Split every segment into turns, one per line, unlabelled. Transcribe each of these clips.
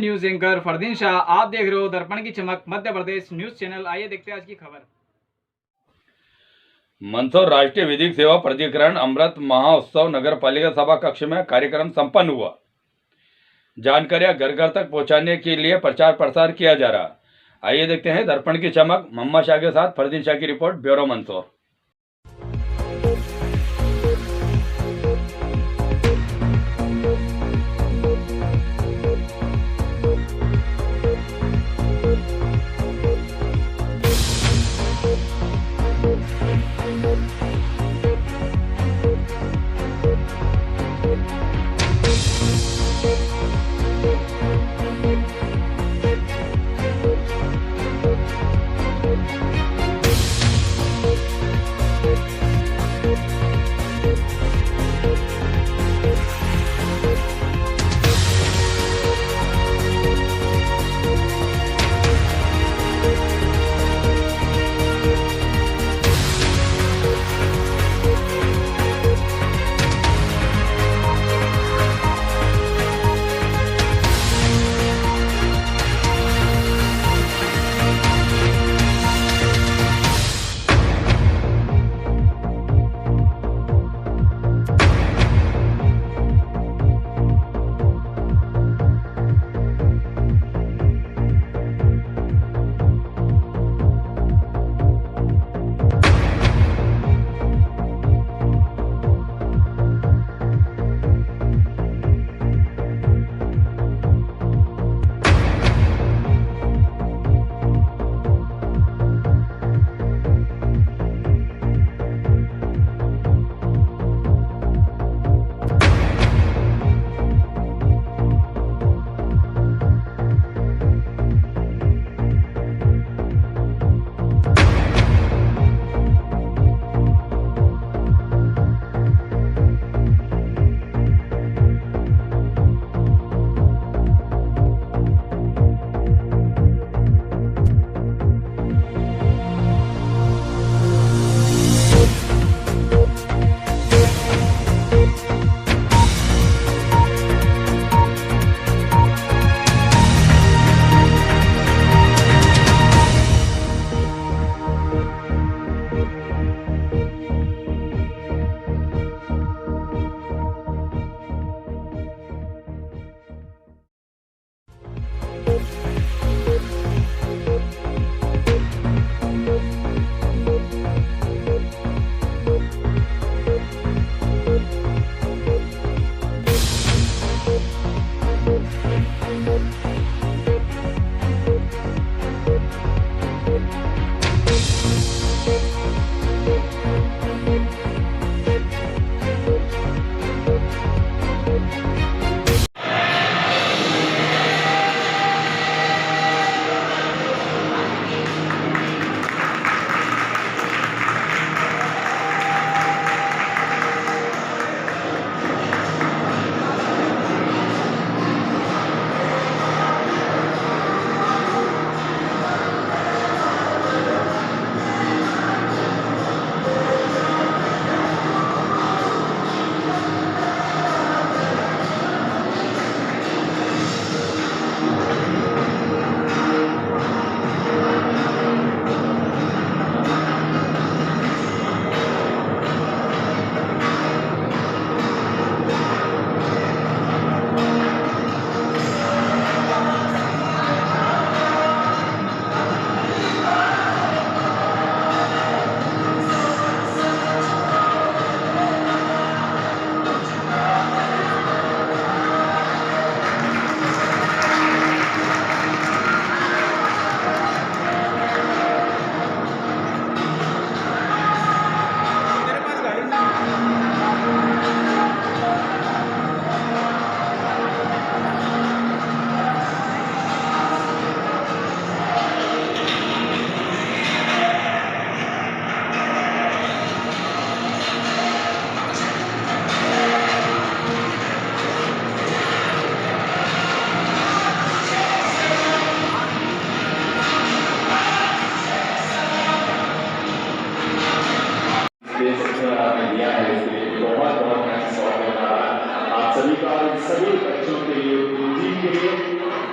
News anchor Fardeen Shah. आप देख रहे हो दर्पण की चमक मध्य प्रदेश न्यूज चैनल। आइए देखते हैं आज की खबर।
मंदसौर राष्ट्रीय विधिक सेवा प्राधिकरण अमृत महोत्सव नगर पालिका सभा कक्ष में कार्यक्रम संपन्न हुआ। जानकारियां घर घर तक पहुंचाने के लिए प्रचार प्रसार किया जा रहा। आइए देखते हैं दर्पण की चमक मोहम्मद शाह के साथ फरदीन शाह की रिपोर्ट। ब्यूरो मंदसौर।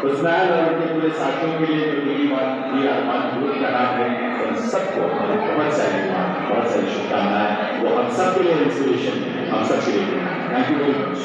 उस्मान और उनके पूरे साथियों के लिए जो मेरी बात ये आह्वान पूर्ण करना है, उन सबको बहुत सारी शुभकामनाएं। वो हम सब के लिए इंस्पिरेशन है, हम सब के लिए। Thank you very much.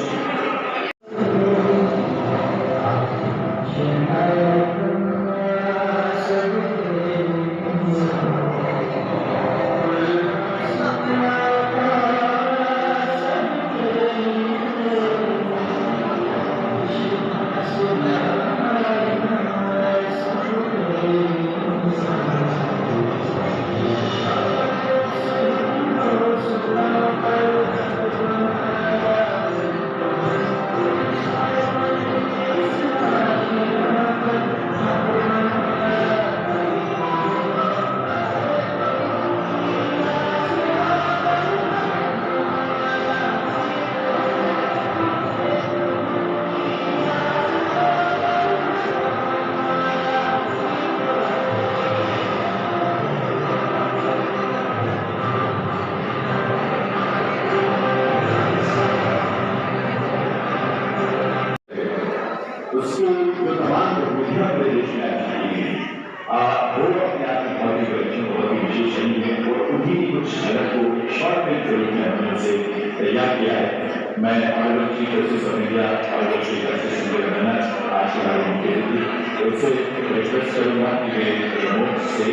उसकी जो तमाम गतिविधियां पूरे देश में आई हैं, वो अपने आप में बहुत ही अच्छी, बहुत ही विशेष रही है और उन्हीं की कुछ झलक को शॉर्ट फिल्म के रूप में हमने उसे तैयार किया है। मैं honourable chief justice of India honourable chief justice Sanjay Khanna आज के कार्यक्रम के लिए उससे रिक्वेस्ट करूँगा कि वे रिमोट से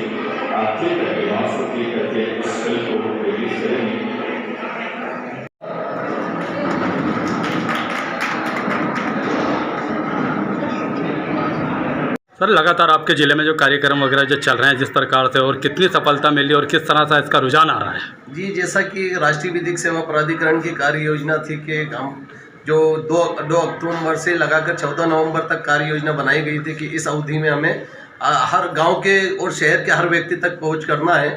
क्लिक करके माउस को क्लिक करके इस फिल्म को रिलीज करेंगे।
सर, लगातार आपके ज़िले में जो कार्यक्रम वगैरह जो चल रहे हैं जिस प्रकार से, और कितनी सफलता मिली और किस तरह से इसका रुझान आ रहा है?
जी, जैसा कि राष्ट्रीय विधिक सेवा प्राधिकरण की कार्य योजना थी कि हम जो 2 अक्टूबर से लगाकर 14 नवंबर तक कार्य योजना बनाई गई थी कि इस अवधि में हमें हर गांव के और शहर के हर व्यक्ति तक पहुंच करना है।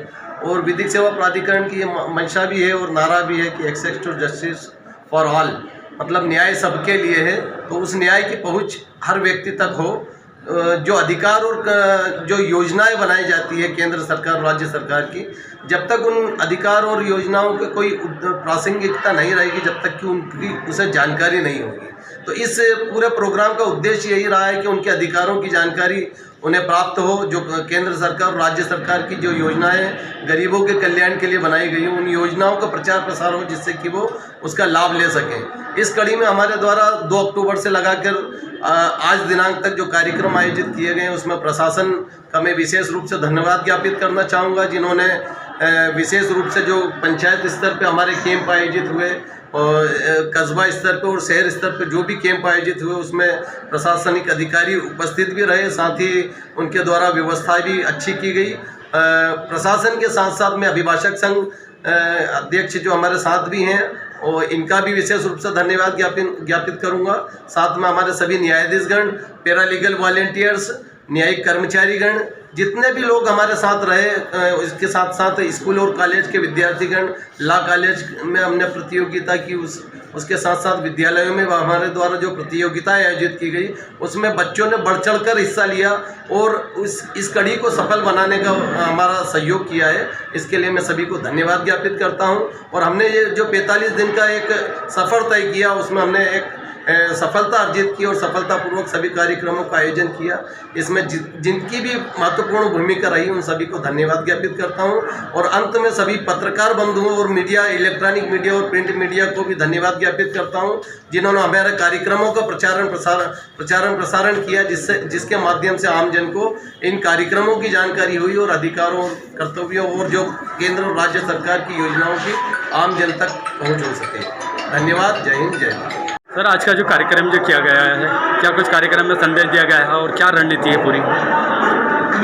और विधिक सेवा प्राधिकरण की ये मंशा भी है और नारा भी है कि access to justice for all, मतलब न्याय सबके लिए है। तो उस न्याय की पहुँच हर व्यक्ति तक हो। जो अधिकार और जो योजनाएं बनाई जाती है केंद्र सरकार राज्य सरकार की, जब तक उन अधिकार और योजनाओं की कोई प्रासंगिकता नहीं रहेगी, जब तक कि उनकी उसे जानकारी नहीं होगी। तो इस पूरे प्रोग्राम का उद्देश्य यही रहा है कि उनके अधिकारों की जानकारी उन्हें प्राप्त हो। जो केंद्र सरकार और राज्य सरकार की जो योजनाएं गरीबों के कल्याण के लिए बनाई गई हैं, उन योजनाओं का प्रचार प्रसार हो जिससे कि वो उसका लाभ ले सकें। इस कड़ी में हमारे द्वारा 2 अक्टूबर से लगाकर आज दिनांक तक जो कार्यक्रम आयोजित किए गए हैं, उसमें प्रशासन का मैं विशेष रूप से धन्यवाद ज्ञापित करना चाहूँगा, जिन्होंने विशेष रूप से जो पंचायत स्तर पे हमारे कैंप आयोजित हुए और कस्बा स्तर पे और शहर स्तर पे जो भी कैंप आयोजित हुए उसमें प्रशासनिक अधिकारी उपस्थित भी रहे, साथ ही उनके द्वारा व्यवस्था भी अच्छी की गई। प्रशासन के साथ साथ में अभिभाषक संघ अध्यक्ष जो हमारे साथ भी हैं और इनका भी विशेष रूप से धन्यवाद ज्ञापित करूंगा। साथ में हमारे सभी न्यायाधीशगण, पैरालीगल वॉलेंटियर्स, न्यायिक कर्मचारीगण, जितने भी लोग हमारे साथ रहे, इसके साथ साथ स्कूल और कॉलेज के विद्यार्थीगण, लॉ कॉलेज में हमने प्रतियोगिता की, उसके साथ साथ विद्यालयों में हमारे द्वारा जो प्रतियोगिताएं आयोजित की गई उसमें बच्चों ने बढ़ चढ़ कर हिस्सा लिया और इस कड़ी को सफल बनाने का हमारा सहयोग किया है। इसके लिए मैं सभी को धन्यवाद ज्ञापित करता हूं। और हमने ये जो 45 दिन का एक सफ़र तय किया, उसमें हमने एक सफलता अर्जित की और सफलतापूर्वक सभी कार्यक्रमों का आयोजन किया। इसमें जिनकी भी महत्वपूर्ण भूमिका रही उन सभी को धन्यवाद ज्ञापित करता हूं। और अंत में सभी पत्रकार बंधुओं और मीडिया, इलेक्ट्रॉनिक मीडिया और प्रिंट मीडिया को भी धन्यवाद ज्ञापित करता हूं, जिन्होंने हमारे कार्यक्रमों का प्रचारण प्रसारण किया, जिसके माध्यम से आमजन को इन कार्यक्रमों की जानकारी हुई और अधिकारों, कर्तव्यों और जो केंद्र और राज्य सरकार की योजनाओं की आमजन तक पहुँच हो सके। धन्यवाद। जय हिंद, जय भारत।
सर, आज का जो कार्यक्रम जो किया गया है, क्या कुछ कार्यक्रम में संदेश दिया गया है और क्या रणनीति है पूरी?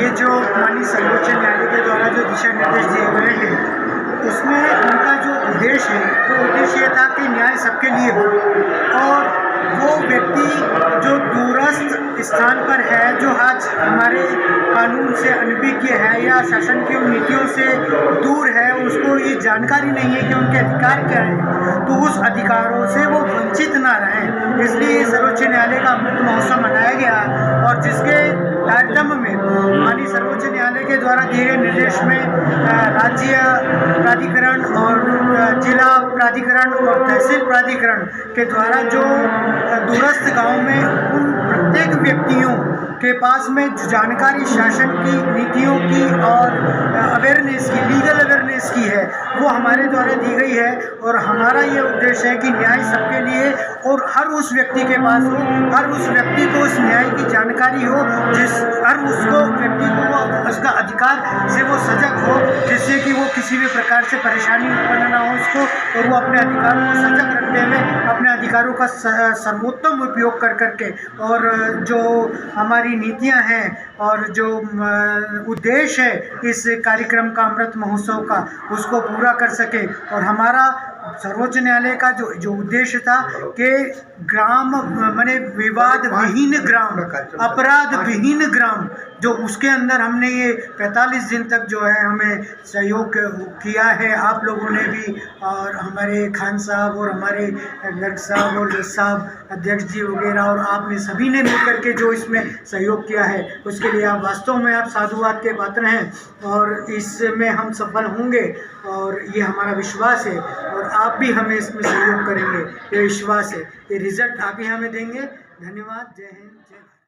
ये जो माननीय सर्वोच्च न्यायालय के द्वारा जो दिशा निर्देश दिए गए हैं, उसमें उनका जो उद्देश्य है, वो उद्देश्य ये था कि न्याय सबके लिए हो और वो व्यक्ति जो दूरस्थ स्थान पर है, जो आज हमारे कानून से अनभिज्ञ है या शासन की नीतियों से दूर है, उसको ये जानकारी नहीं है कि उनके अधिकार क्या है, तो उस अधिकारों से वो वंचित ना रहे। इसलिए सर्वोच्च न्यायालय का अमृत महोत्सव मनाया गया और जिसके तारतम्य में माननीय सर्वोच्च न्यायालय के द्वारा दिए गए निर्देश में राज्य प्राधिकरण और जिला प्राधिकरण और तहसील प्राधिकरण के द्वारा जो दूरस्थ गांव में उन प्रत्येक व्यक्तियों के पास में जो जानकारी शासन की, नीतियों की और अवेयरनेस की, लीगल अवेयरनेस की है, वो हमारे द्वारा दी गई है। और हमारा ये उद्देश्य है कि न्याय सबके लिए और हर उस व्यक्ति के पास हो, हर उस व्यक्ति को उस न्याय की जानकारी हो, हर उसको व्यक्ति को उसका अधिकार से वो सजग हो, जिससे कि वो किसी भी प्रकार से परेशानी उत्पन्न ना हो उसको, और वो अपने अधिकारों को सजग रखते हुए अपने अधिकारों का सर्वोत्तम उपयोग कर करके, और जो हमारी नीतियां हैं और जो उद्देश्य है इस कार्यक्रम का, अमृत महोत्सव का, उसको पूरा कर सके। और हमारा सर्वोच्च न्यायालय का जो उद्देश्य था कि ग्राम माने विवाद विहीन ग्राम, अपराध विहीन ग्राम, जो उसके अंदर हमने ये 45 दिन तक जो है हमें सहयोग किया है, आप लोगों ने भी, और हमारे खान साहब और हमारे गर्ग साहब और जज साहब अध्यक्ष जी वगैरह, और आपने सभी ने मिल करके जो इसमें सहयोग किया है, उसके लिए आप वास्तव में आप साधुवाद के पात्र हैं। और इसमें हम सफल होंगे और ये हमारा विश्वास है, और आप भी हमें इसमें सहयोग करेंगे, ये विश्वास है। ये रिजल्ट आप ही हमें देंगे। धन्यवाद। जय हिंद, जय भारत।